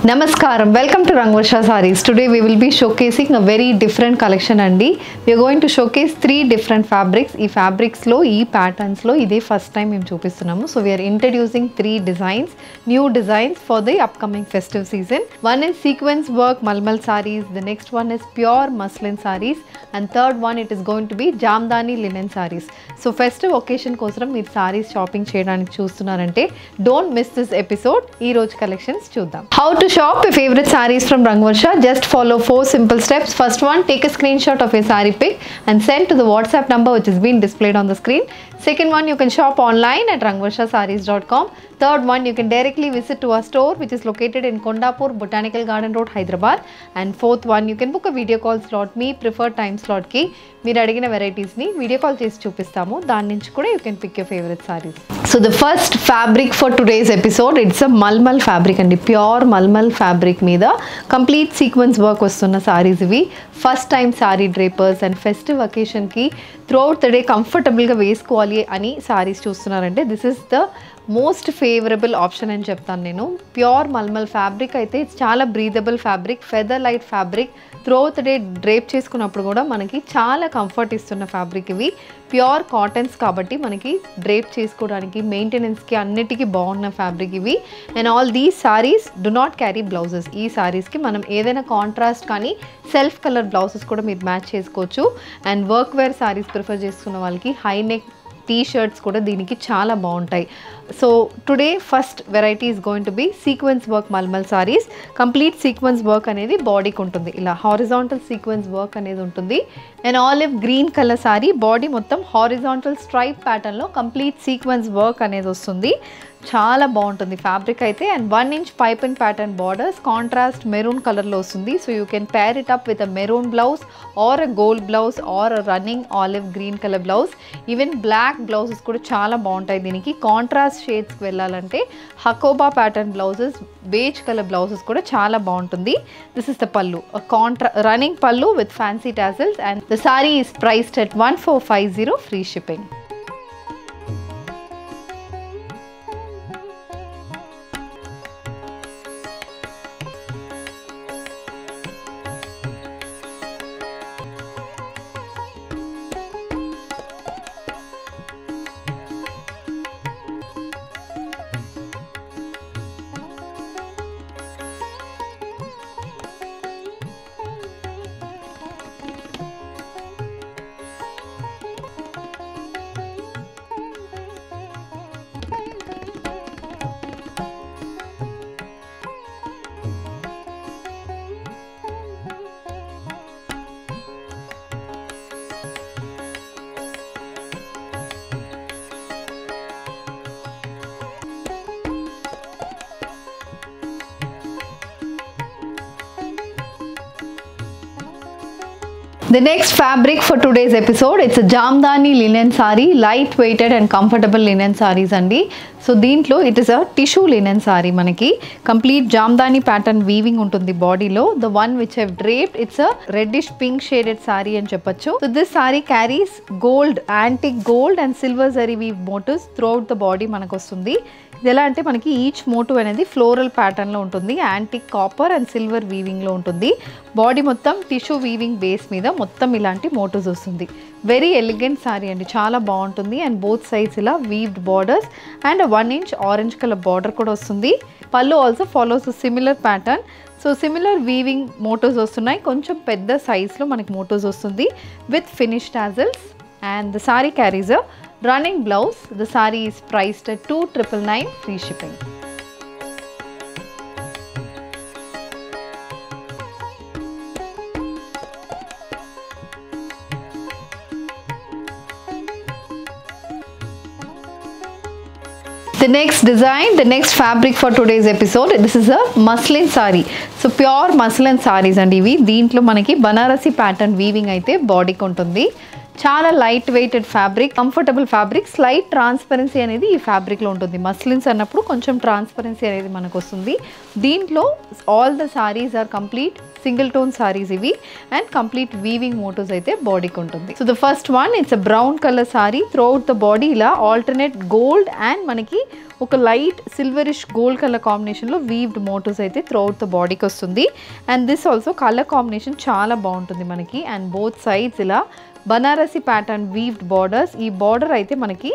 Namaskaram, welcome to Rangvarsha Sarees. Today we will be showcasing a very different collection andi. We are going to showcase 3 different fabrics. Ee fabrics lo, ee patterns lo, ide first time మేము చూపిస్తున్నాము. So we are introducing 3 designs, new designs for the upcoming festive season. One is sequence work Malmal sarees, the next one is pure muslin sarees, and third one it is going to be Jamdani linen sarees. So festive occasion కోసం మీరు sarees shopping చేయడానికి చూస్తున్నారంటే don't miss this episode. ఈ రోజు collections చూద్దాం. How to shop your favorite sarees from Rangvarsha? Just follow 4 simple steps. First one, take a screenshot of your saree pic and send to the WhatsApp number which is being displayed on the screen. Second one, you can shop online at rangvarshasarees.com. Third one, you can directly visit to our store which is located in Kondapur, Botanical Garden Road, Hyderabad. And fourth one, you can book a video call slot. Me preferred time slot ki మీరు అడిగిన varieties ni video call చేసి చూపిస్తాము. దాని నుంచి కూడా you can pick your favorite sarees. So the first fabric for today's episode, it's a Malmal fabric and pure Malmal fabric మీద complete sequence work వస్తున్న sarees ఇవి. First time saree drapers and festive occasion కి throughout the day comfortable గా వేసుకోవాలి అని sarees చూస్తున్నారంటే this is the most favourable option అని చెప్తాను నేను. ప్యూర్ మల్మల్ ఫ్యాబ్రిక్ అయితే చాలా breathable fabric, feather light fabric, throughout day drape చేసుకున్నప్పుడు కూడా మనకి చాలా కంఫర్ట్ ఇస్తున్న ఫ్యాబ్రిక్ ఇవి. ప్యూర్ కాటన్స్ కాబట్టి మనకి డ్రేప్ చేసుకోవడానికి, మెయింటెనెన్స్కి అన్నిటికీ బాగున్న ఫ్యాబ్రిక్ ఇవి. And all these saris do not carry blouses. ఈ సారీస్కి మనం ఏదైనా కాంట్రాస్ట్ కానీ సెల్ఫ్ కలర్ బ్లౌజెస్ కూడా మీరు మ్యాచ్ చేసుకోవచ్చు. And work wear saris prefer చేసుకున్న వాళ్ళకి హై నెక్ టీ షర్ట్స్ కూడా దీనికి చాలా బాగుంటాయి. So today first variety is going to be sequence work mulmul saris. Complete sequence work అనేది బాడీకి ఉంటుంది, ఇలా హారిజాంటల్ సీక్వెన్స్ వర్క్ అనేది ఉంటుంది. And olive green colour sari, body మొత్తం హారిజాంటల్ స్ట్రైప్ ప్యాటర్న్లో కంప్లీట్ సీక్వెన్స్ వర్క్ అనేది వస్తుంది. చాలా బాగుంటుంది ఫ్యాబ్రిక్ అయితే. And 1 inch pipe and pattern borders, contrast maroon కలర్లో వస్తుంది. So you can pair it up with a maroon blouse or a gold blouse or a running olive green colour blouse. Even black blouses కూడా చాలా బాగుంటాయి దీనికి. Contrast షేడ్స్కి వెళ్ళాలంటే hakoba pattern blouses, beige colour blouses కూడా చాలా బాగుంటుంది. This is the pallu, running pallu with fancy tassels. And the sari is priced at 1450, free shipping. The next fabric for today's episode, it's a Jamdani linen saree, light weighted and comfortable linen sarees andi. So దీంట్లో it is a tissue linen saree. మనకి complete Jamdani pattern weaving ఉంటుంది బాడీలో. The one which I've draped, it's a reddish pink shaded saree అని చెప్పొచ్చు. So this saree carries gold, antique gold and silver zari weave motifs throughout the body మనకు వస్తుంది. ఇది ఎలా అంటే మనకి ఈచ్ మోటివ్ అనేది ఫ్లోరల్ ప్యాటర్న్లో ఉంటుంది, యాంటిక్ కాపర్ అండ్ సిల్వర్ వీవింగ్లో ఉంటుంది. బాడీ మొత్తం టిష్యూ వీవింగ్ బేస్ మీద మొత్తం ఇలాంటి మోటివ్స్ వస్తుంది. వెరీ ఎలిగెంట్ సారీ అండి, చాలా బాగుంటుంది. అండ్ బోత్ సైడ్స్ ఇలా weaved borders and 1 inch orange colour border కూడా వస్తుంది. Pallu also follows similar pattern. So similar weaving motifs వస్తున్నాయి, కొంచెం పెద్ద సైజ్లో మనకి మోటివ్స్ వస్తుంది with finish tassels. And the sari carries a running blouse. The saree is priced at 2999, free shipping. The next design, the next fabric for today's episode, this is a muslin saree. So pure muslin sarees and ivi deentlo manaki banarasi pattern weaving aithe body ki untundi. చాలా light weighted fabric, comfortable fabric, slight transparency అనేది ఈ ఫ్యాబ్రిక్లో ఉంటుంది. Muslins అన్నప్పుడు కొంచెం transparency అనేది మనకు వస్తుంది. దీంట్లో all the saris are complete single tone saris ఇవి అండ్ కంప్లీట్ వీవింగ్ మోటివ్స్ అయితే బాడీకి ఉంటుంది. So the first one it's a brown colour sari. Throughout the body ఇలా ఆల్టర్నేట్ గోల్డ్ అండ్ మనకి ఒక లైట్ సిల్వరిష్ గోల్డ్ కలర్ కాంబినేషన్లో వీవ్డ్ మోటివ్స్ అయితే throughout the బాడీకి వస్తుంది. And this also colour combination చాలా బాగుంటుంది మనకి. అండ్ బోత్ సైడ్స్ ఇలా బనారసి ప్యాటర్న్ వీవ్డ్ బార్డర్స్. ఈ బార్డర్ అయితే మనకి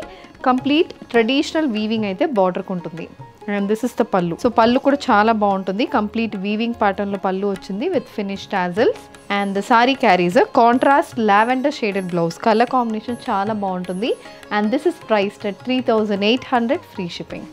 కంప్లీట్ ట్రెడిషనల్ వీవింగ్ అయితే బార్డర్కి ఉంటుంది. అండ్ దిస్ ఇస్ ద పళ్ళు. సో పళ్ళు కూడా చాలా బాగుంటుంది. కంప్లీట్ వీవింగ్ ప్యాటర్న్లో పళ్ళు వచ్చింది with finish tassels. And the sari carries a contrast lavender shaded blouse. Colour combination చాలా బాగుంటుంది. And this is priced at 3,800 free shipping.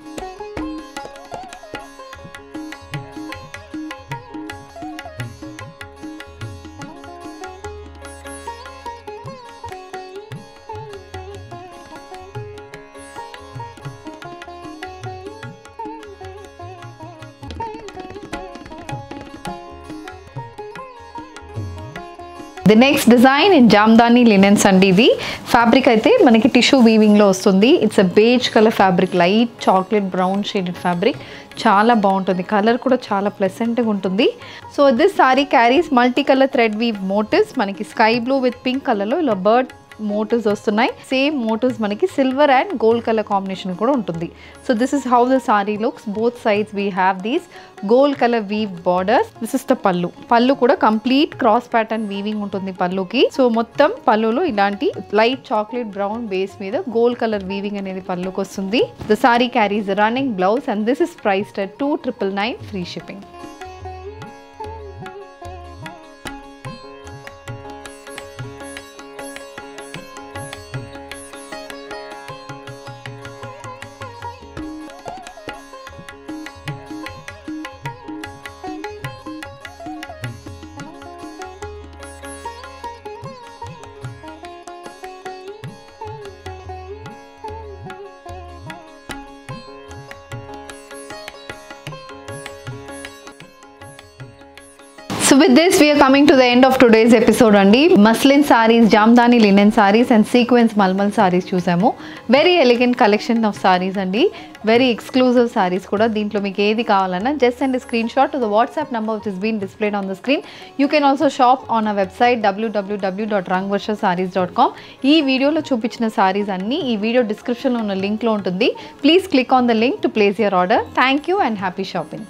The next design in Jamdani linens అండి. ఇది ఫ్యాబ్రిక్ అయితే మనకి టిష్యూ వీవింగ్లో వస్తుంది. It's a beige colour fabric, light chocolate brown shaded fabric. చాలా బాగుంటుంది. Colour కూడా చాలా ప్లెసెంట్గా ఉంటుంది. So this sari carries multi colour thread weave motifs. మనకి స్కై బ్లూ విత్ పింక్ కలర్లో ఇలా బర్డ్ మోటివ్స్ వస్తున్నాయి. సేమ్ మోటివ్స్ మనకి silver and gold colour combination కూడా ఉంటుంది. So this is how the sari looks. Both sides we have these gold colour weave borders. This is the pallu. Pallu కూడా complete cross pattern weaving ఉంటుంది పళ్ళుకి. So మొత్తం పళ్ళులో ఇలాంటి లైట్ చాక్లెట్ బ్రౌన్ బేస్ మీద gold colour weaving అనేది పళ్ళుకి వస్తుంది. The sari carries running blouse and this is priced at 2,999 free shipping. So with this we are coming to the end of today's episode andi. Muslin sarees, Jamdani linen sarees and sequence malmal sarees చూసాము. Very elegant collection of sarees andi. Very exclusive sarees kuda. Deentlo meeku edi kavalana just send a screenshot to the WhatsApp number which is being displayed on the screen. You can also shop on our website www.rangvarshasarees.com. ఈ వీడియోలో చూపించిన sarees అన్ని ఈ video description లో ఉన్న link లో ఉంటుంది. Please click on the link to place your order. Thank you and happy shopping.